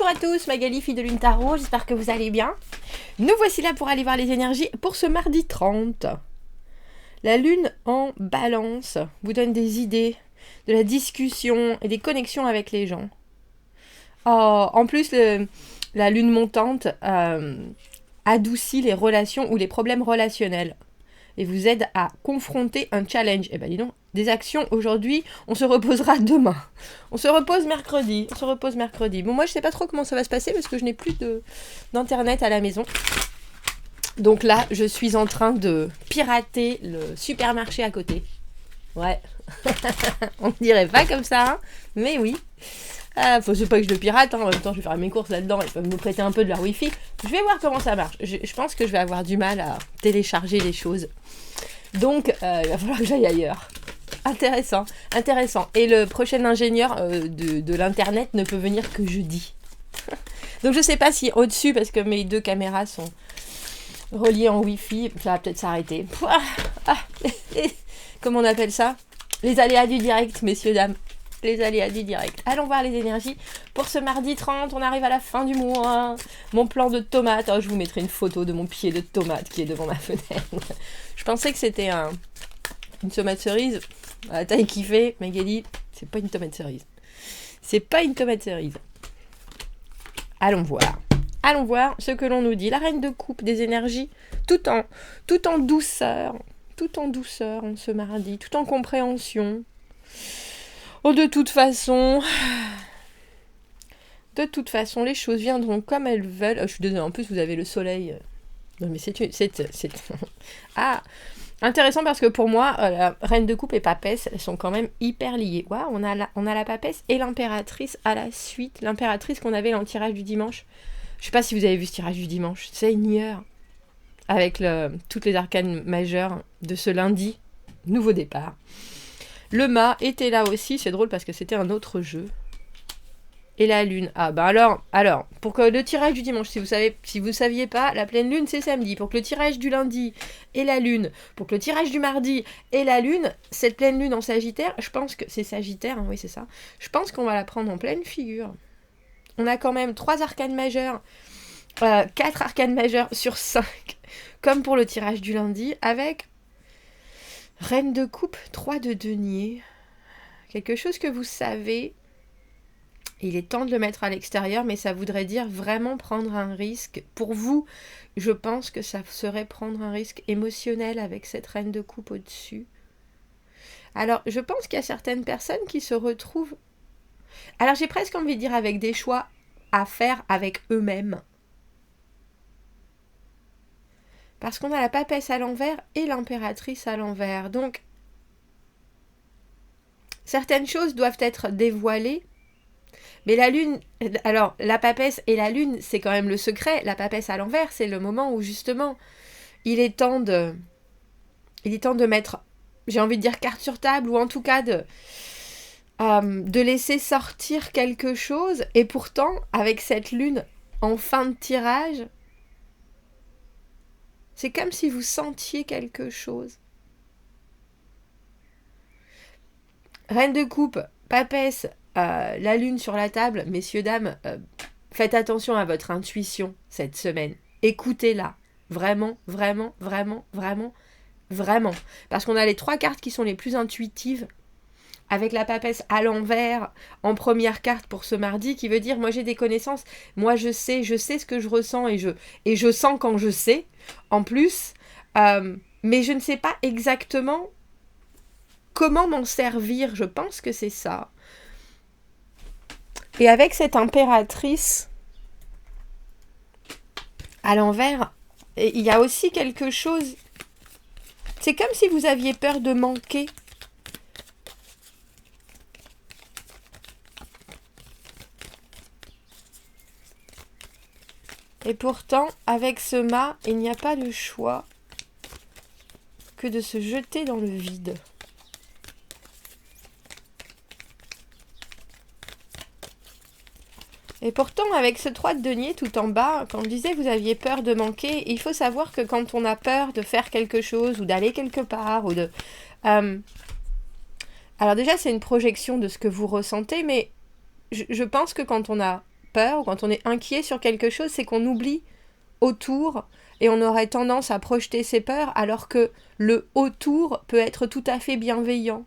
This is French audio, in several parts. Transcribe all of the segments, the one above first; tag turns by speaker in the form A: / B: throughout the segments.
A: Bonjour à tous, Magali, fille de Lune Tarot, j'espère que vous allez bien. Nous voici là pour aller voir les énergies pour ce mardi 30. La Lune en Balance vous donne des idées, de la discussion et des connexions avec les gens. Oh, en plus, la Lune montante adoucit les relations ou les problèmes relationnels et vous aide à confronter un challenge. Eh ben dis donc, des actions aujourd'hui, on se reposera demain. On se repose mercredi. Bon, moi, je sais pas trop comment ça va se passer parce que je n'ai plus d'internet à la maison. Donc là, je suis en train de pirater le supermarché à côté. Ouais. On ne dirait pas comme ça, hein, mais oui. C'est pas que je le pirate, hein. En même temps, je vais faire mes courses là-dedans. Ils peuvent nous prêter un peu de leur wifi. Je vais voir comment ça marche. Je pense que je vais avoir du mal à télécharger les choses. Donc, il va falloir que j'aille ailleurs. Intéressant. Et le prochain ingénieur de l'internet ne peut venir que jeudi. Donc je sais pas si au-dessus, parce que mes deux caméras sont reliées en wifi, ça va peut-être s'arrêter. Comment on appelle ça? Les aléas du direct, messieurs, dames. Les aléas du direct. Allons voir les énergies. Pour ce mardi 30, on arrive à la fin du mois. Mon plan de tomate. Oh, je vous mettrai une photo de mon pied de tomate qui est devant ma fenêtre. Je pensais que c'était une tomate cerise. À la taille qu'il fait, Magali, c'est pas une tomate cerise. Allons voir ce que l'on nous dit. La reine de coupe des énergies, tout en douceur en ce mardi, tout en compréhension. Oh, de toute façon, les choses viendront comme elles veulent. Oh, je suis désolée, en plus vous avez le soleil. Non mais c'est... Ah, intéressant parce que pour moi, la reine de coupe et papesse, elles sont quand même hyper liées. Waouh, on a la papesse et l'impératrice à la suite. L'impératrice qu'on avait dans le tirage du dimanche. Je sais pas si vous avez vu ce tirage du dimanche. C'est une heure. Avec toutes les arcanes majeures de ce lundi. Nouveau départ. Le mât était là aussi. C'est drôle parce que c'était un autre jeu. Et la lune. Ah bah alors, pour que le tirage du dimanche, si vous saviez pas, la pleine lune c'est samedi. Pour que le tirage du lundi et la lune, pour que le tirage du mardi et la lune, cette pleine lune en Sagittaire, je pense que c'est Sagittaire, hein, oui c'est ça. Je pense qu'on va la prendre en pleine figure. On a quand même 3 arcanes majeures, 4 arcanes majeures sur 5, comme pour le tirage du lundi, avec reine de coupe, 3 de denier. Quelque chose que vous savez. Il est temps de le mettre à l'extérieur, mais ça voudrait dire vraiment prendre un risque. Pour vous, je pense que ça serait prendre un risque émotionnel avec cette reine de coupe au-dessus. Alors, je pense qu'il y a certaines personnes qui se retrouvent... Alors, j'ai presque envie de dire avec des choix à faire avec eux-mêmes. Parce qu'on a la papesse à l'envers et l'impératrice à l'envers. Donc, certaines choses doivent être dévoilées. Mais la lune, alors la papesse et la lune, c'est quand même le secret. La papesse à l'envers, c'est le moment où justement, il est temps de mettre, j'ai envie de dire carte sur table, ou en tout cas de laisser sortir quelque chose. Et pourtant, avec cette lune en fin de tirage, c'est comme si vous sentiez quelque chose. Reine de coupe, papesse, la lune sur la table, messieurs, dames, faites attention à votre intuition cette semaine. Écoutez-la. Vraiment. Parce qu'on a les 3 cartes qui sont les plus intuitives, avec la papesse à l'envers en première carte pour ce mardi, qui veut dire, moi j'ai des connaissances, moi je sais ce que je ressens et je sens quand je sais, en plus, mais je ne sais pas exactement comment m'en servir, je pense que c'est ça. Et avec cette impératrice à l'envers, il y a aussi quelque chose... C'est comme si vous aviez peur de manquer. Et pourtant, avec ce mât, il n'y a pas de choix que de se jeter dans le vide. Et pourtant, avec ce 3 de denier tout en bas, quand je disais vous aviez peur de manquer, il faut savoir que quand on a peur de faire quelque chose ou d'aller quelque part, ou de... alors déjà, c'est une projection de ce que vous ressentez, mais je pense que quand on a peur, ou quand on est inquiet sur quelque chose, c'est qu'on oublie autour et on aurait tendance à projeter ses peurs alors que le autour peut être tout à fait bienveillant.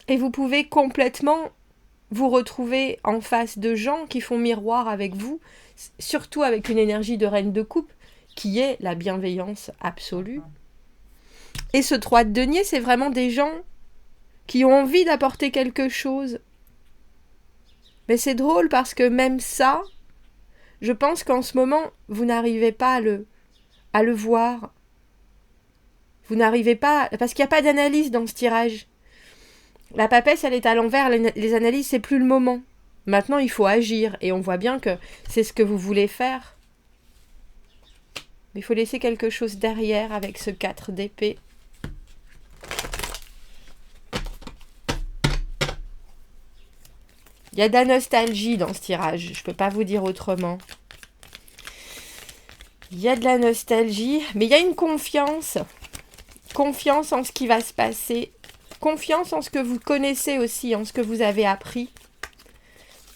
A: Et vous pouvez complètement vous retrouver en face de gens qui font miroir avec vous, surtout avec une énergie de reine de coupe, qui est la bienveillance absolue. Et ce 3 de denier, c'est vraiment des gens qui ont envie d'apporter quelque chose. Mais c'est drôle parce que même ça, je pense qu'en ce moment, vous n'arrivez pas à le voir. Vous n'arrivez pas... Parce qu'il n'y a pas d'analyse dans ce tirage. La papesse, elle est à l'envers. Les analyses, c'est plus le moment. Maintenant, il faut agir. Et on voit bien que c'est ce que vous voulez faire. Mais il faut laisser quelque chose derrière avec ce 4 d'épée. Il y a de la nostalgie dans ce tirage. Je ne peux pas vous dire autrement. Il y a de la nostalgie, mais il y a une confiance. Confiance en ce qui va se passer. Confiance en ce que vous connaissez aussi, en ce que vous avez appris.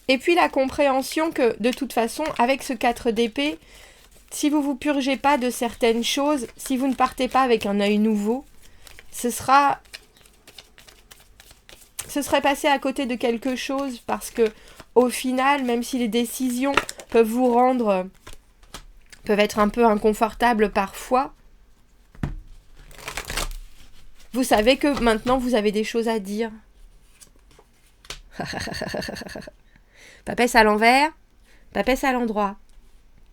A: Et puis la compréhension que, de toute façon, avec ce 4 d'épée, si vous ne vous purgez pas de certaines choses, si vous ne partez pas avec un œil nouveau, ce serait passé à côté de quelque chose parce que, au final, même si les décisions peuvent être un peu inconfortables parfois, vous savez que maintenant vous avez des choses à dire. Papesse à l'envers, papesse à l'endroit,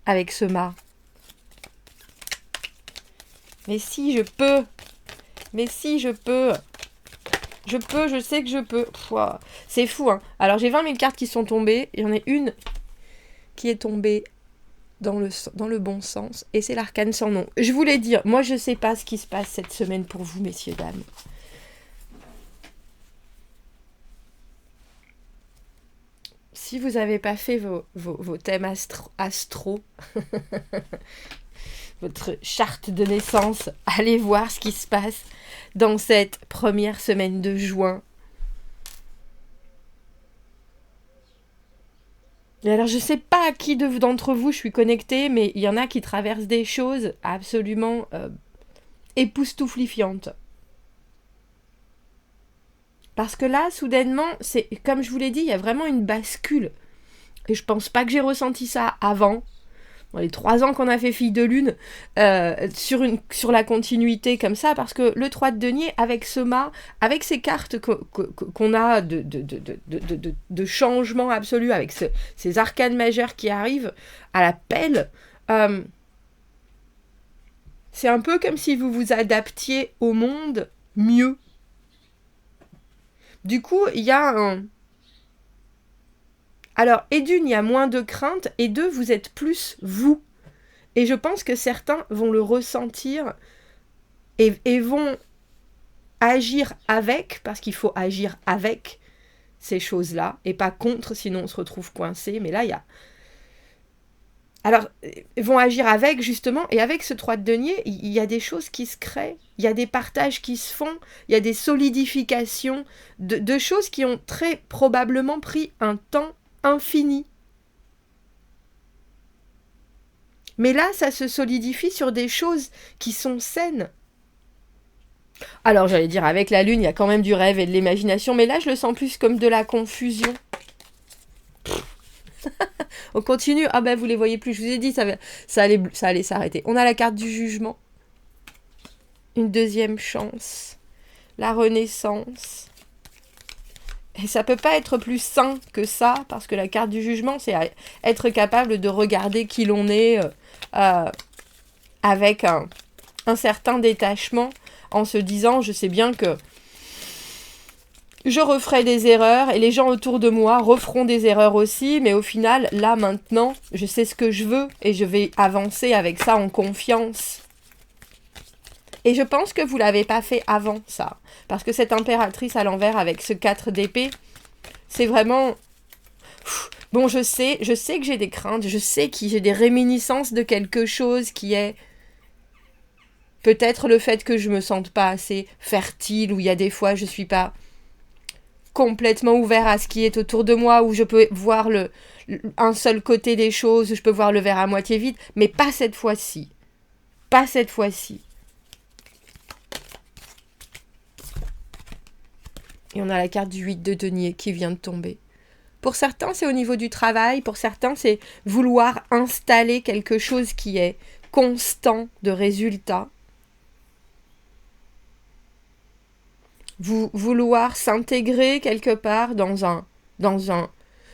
A: avec ce mât. Mais si je peux, je sais que je peux. Pouah, c'est fou, hein. Alors j'ai 20 000 cartes qui sont tombées, il y en a une qui est tombée dans le bon sens, et c'est l'arcane sans nom. Je voulais dire, moi je sais pas ce qui se passe cette semaine pour vous, messieurs, dames. Si vous n'avez pas fait vos thèmes astro, votre charte de naissance, allez voir ce qui se passe dans cette première semaine de juin. Et alors, je ne sais pas à qui d'entre vous je suis connectée, mais il y en a qui traversent des choses absolument époustouflifiantes. Parce que là, soudainement, c'est comme je vous l'ai dit, il y a vraiment une bascule. Et je pense pas que j'ai ressenti ça avant. Dans les 3 ans qu'on a fait Fille de Lune, sur la continuité comme ça, parce que le 3 de denier, avec ce mât, avec ces cartes qu'on a de changement absolu, avec ces arcanes majeures qui arrivent à la pelle, c'est un peu comme si vous vous adaptiez au monde mieux. Du coup, il y a un... Alors, et d'une, il y a moins de crainte, et deux, vous êtes plus vous. Et je pense que certains vont le ressentir et vont agir avec, parce qu'il faut agir avec ces choses-là, et pas contre, sinon on se retrouve coincé. Mais là, il y a... Alors, ils vont agir avec, justement, et avec ce 3 de denier, il y a des choses qui se créent, il y a des partages qui se font, il y a des solidifications de choses qui ont très probablement pris un temps infini. Mais là, ça se solidifie sur des choses qui sont saines. Alors, j'allais dire, avec la lune, il y a quand même du rêve et de l'imagination, mais là, je le sens plus comme de la confusion. On continue. Ah ben, vous les voyez plus, je vous ai dit, ça allait s'arrêter. On a la carte du jugement. Une deuxième chance. La renaissance. Et ça peut pas être plus sain que ça, parce que la carte du jugement, c'est être capable de regarder qui l'on est avec un certain détachement, en se disant, je sais bien que je referai des erreurs, et les gens autour de moi referont des erreurs aussi, mais au final, là, maintenant, je sais ce que je veux, et je vais avancer avec ça en confiance. Et je pense que vous ne l'avez pas fait avant ça. Parce que cette impératrice à l'envers avec ce 4 d'épée, c'est vraiment... Bon, je sais que j'ai des craintes, je sais que j'ai des réminiscences de quelque chose qui est... Peut-être le fait que je me sente pas assez fertile, ou il y a des fois je suis pas... complètement ouvert à ce qui est autour de moi, où je peux voir un seul côté des choses, où je peux voir le verre à moitié vide, mais pas cette fois-ci. Pas cette fois-ci. Et on a la carte du 8 de denier qui vient de tomber. Pour certains, c'est au niveau du travail. Pour certains, c'est vouloir installer quelque chose qui est constant de résultat. Vouloir s'intégrer quelque part dans un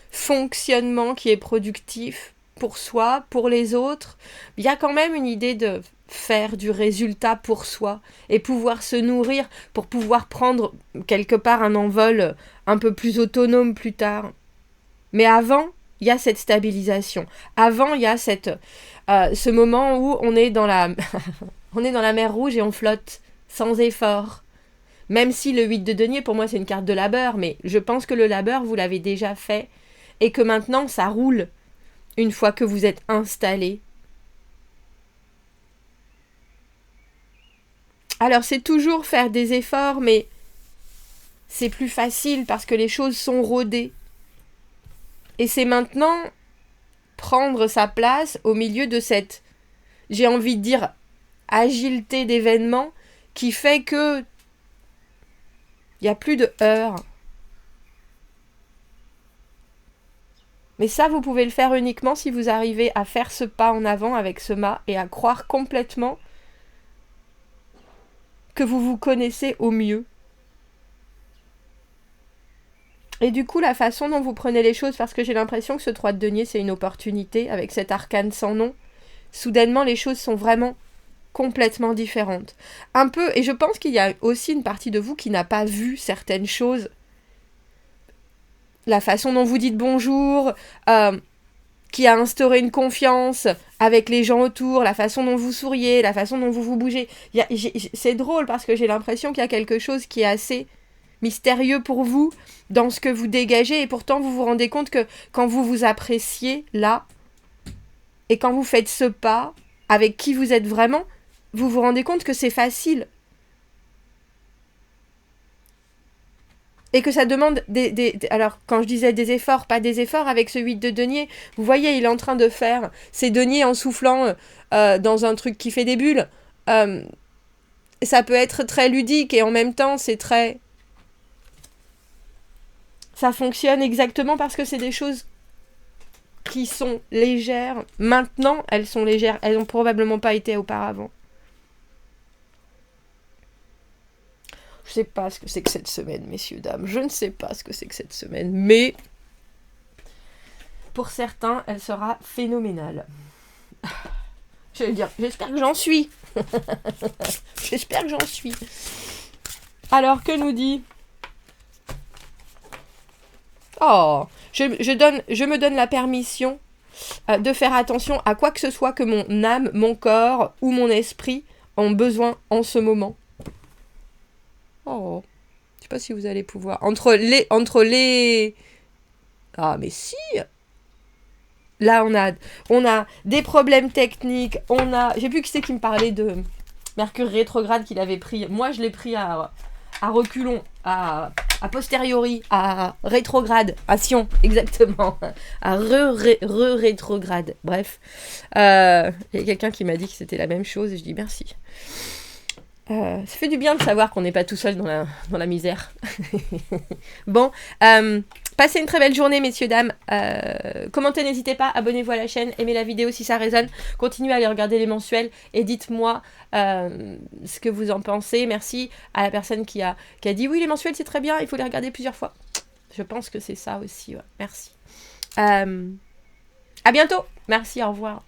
A: fonctionnement qui est productif pour soi, pour les autres. Il y a quand même une idée de faire du résultat pour soi et pouvoir se nourrir pour pouvoir prendre quelque part un envol un peu plus autonome plus tard. Mais avant, il y a cette stabilisation. Avant, il y a ce moment où on est dans la mer Rouge et on flotte sans effort. Même si le 8 de denier, pour moi, c'est une carte de labeur, mais je pense que le labeur, vous l'avez déjà fait et que maintenant, ça roule une fois que vous êtes installé. Alors, c'est toujours faire des efforts, mais c'est plus facile parce que les choses sont rodées. Et c'est maintenant prendre sa place au milieu de cette, j'ai envie de dire, agilité d'événements qui fait que il n'y a plus de heurts. Mais ça, vous pouvez le faire uniquement si vous arrivez à faire ce pas en avant avec ce mât et à croire complètement que vous vous connaissez au mieux. Et du coup, la façon dont vous prenez les choses, parce que j'ai l'impression que ce 3 de denier, c'est une opportunité, avec cet arcane sans nom, soudainement, les choses sont vraiment complètement différentes. Un peu, et je pense qu'il y a aussi une partie de vous qui n'a pas vu certaines choses. La façon dont vous dites bonjour, qui a instauré une confiance avec les gens autour, la façon dont vous souriez, la façon dont vous bougez. C'est drôle parce que j'ai l'impression qu'il y a quelque chose qui est assez mystérieux pour vous dans ce que vous dégagez et pourtant vous vous rendez compte que quand vous vous appréciez là et quand vous faites ce pas avec qui vous êtes vraiment, vous vous rendez compte que c'est facile et que ça demande alors quand je disais des efforts, pas des efforts avec ce 8 de denier, vous voyez il est en train de faire ses deniers en soufflant dans un truc qui fait des bulles, ça peut être très ludique et en même temps c'est très... Ça fonctionne exactement parce que c'est des choses qui sont légères. Maintenant, elles sont légères. Elles n'ont probablement pas été auparavant. Je ne sais pas ce que c'est que cette semaine, messieurs, dames. Je ne sais pas ce que c'est que cette semaine. Mais pour certains, elle sera phénoménale. Je vais dire, j'espère que j'en suis. J'espère que j'en suis. Alors, que nous dit... Oh, je me donne la permission de faire attention à quoi que ce soit que mon âme, mon corps ou mon esprit ont besoin en ce moment. Oh, je sais pas si vous allez pouvoir... Entre les... Ah, mais si. Là, on a des problèmes techniques, on a... J'ai plus qui c'est qui me parlait de Mercure rétrograde qu'il avait pris. Moi, je l'ai pris à reculons, à posteriori, à rétrograde, à Sion, exactement, à rétrograde. Bref, il y a quelqu'un qui m'a dit que c'était la même chose et je dis merci. Ça fait du bien de savoir qu'on n'est pas tout seul dans la misère. Bon, passez une très belle journée, messieurs, dames. Commentez, n'hésitez pas. Abonnez-vous à la chaîne. Aimez la vidéo si ça résonne. Continuez à aller regarder les mensuels. Et dites-moi ce que vous en pensez. Merci à la personne qui a dit oui, les mensuels, c'est très bien. Il faut les regarder plusieurs fois. Je pense que c'est ça aussi. Ouais. Merci. À bientôt. Merci, au revoir.